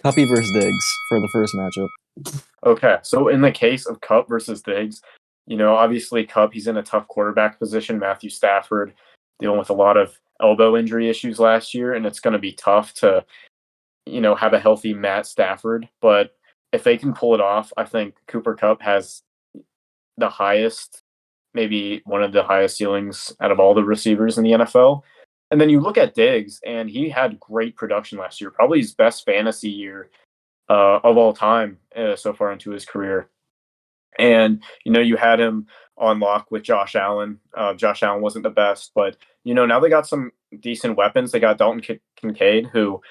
Cuppy versus Diggs for the first matchup. Okay, so in the case of Kupp versus Diggs, obviously Kupp, he's in a tough quarterback position. Matthew Stafford dealing with a lot of elbow injury issues last year, and it's going to be tough to, have a healthy Matt Stafford. But if they can pull it off, I think Cooper Kupp has the highest, maybe one of the highest ceilings out of all the receivers in the NFL. And then you look at Diggs, and he had great production last year, probably his best fantasy year of all time so far into his career. And you had him on lock with Josh Allen. Josh Allen wasn't the best, but now they got some decent weapons. They got Dalton Kincaid, who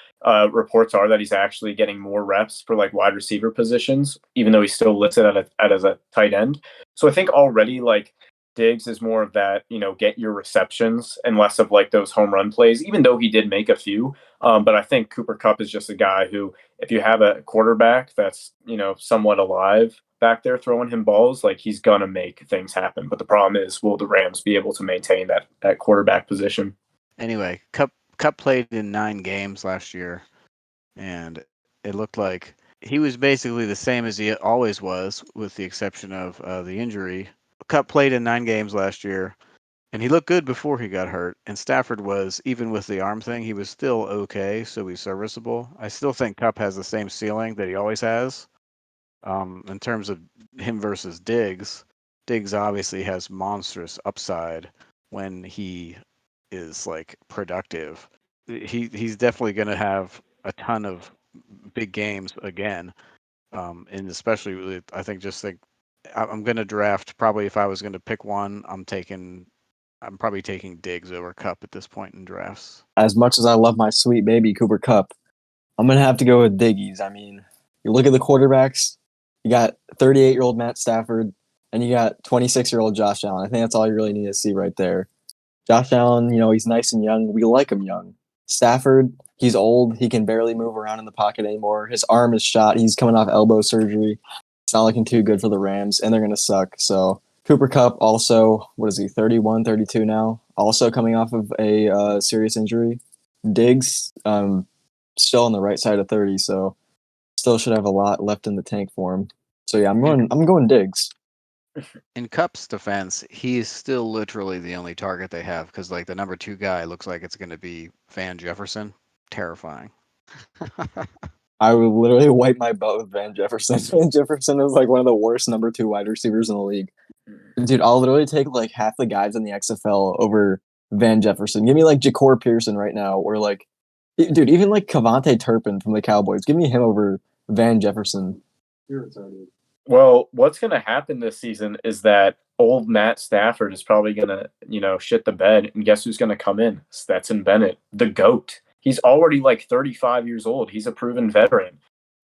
reports are that he's actually getting more reps for like wide receiver positions, even though he's still listed as a tight end. So I think already like Diggs is more of that, get your receptions and less of like those home run plays, even though he did make a few. But I think Cooper Kupp is just a guy who, if you have a quarterback that's, somewhat alive back there throwing him balls, like he's going to make things happen. But the problem is, will the Rams be able to maintain that quarterback position? Anyway, Cup played in 9 games last year, and it looked like he was basically the same as he always was, with the exception of the injury. Cup played in 9 games last year, and he looked good before he got hurt. And Stafford was, even with the arm thing, he was still okay, so he's serviceable. I still think Cup has the same ceiling that he always has. In terms of him versus Diggs, Diggs obviously has monstrous upside when he is like productive. He's definitely going to have a ton of big games again, and especially I think I'm going to draft, probably if I was going to pick one, I'm probably taking Diggs over Cup at this point in drafts. As much as I love my sweet baby Cooper Kupp, I'm gonna have to go with Diggies. I mean, you look at the quarterbacks. You got 38-year-old Matt Stafford, and you got 26-year-old Josh Allen. I think that's all you really need to see right there. Josh Allen, he's nice and young. We like him young. Stafford, he's old. He can barely move around in the pocket anymore. His arm is shot. He's coming off elbow surgery. It's not looking too good for the Rams, and they're going to suck. So Cooper Kupp also, what is he, 31, 32 now? Also coming off of a serious injury. Diggs, still on the right side of 30, so still should have a lot left in the tank for him. So yeah, I'm going Diggs. In Cup's defense, he's still literally the only target they have, because like the number 2 guy looks like it's going to be Van Jefferson. Terrifying. I would literally wipe my butt with Van Jefferson. Van Jefferson is like one of the worst number 2 wide receivers in the league. Dude, I'll literally take like half the guys in the XFL over Van Jefferson. Give me like Ja'Cory Pearson right now, or like, dude, even like Cavante Turpin from the Cowboys. Give me him over Van Jefferson. You're retarded. Well, what's going to happen this season is that old Matt Stafford is probably going to, shit the bed. And guess who's going to come in? Stetson Bennett, the GOAT. He's already like 35 years old. He's a proven veteran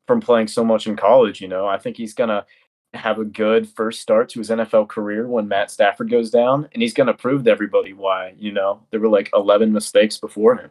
from playing so much in college. I think he's going to have a good first start to his NFL career when Matt Stafford goes down. And he's going to prove to everybody why, there were like 11 mistakes before him.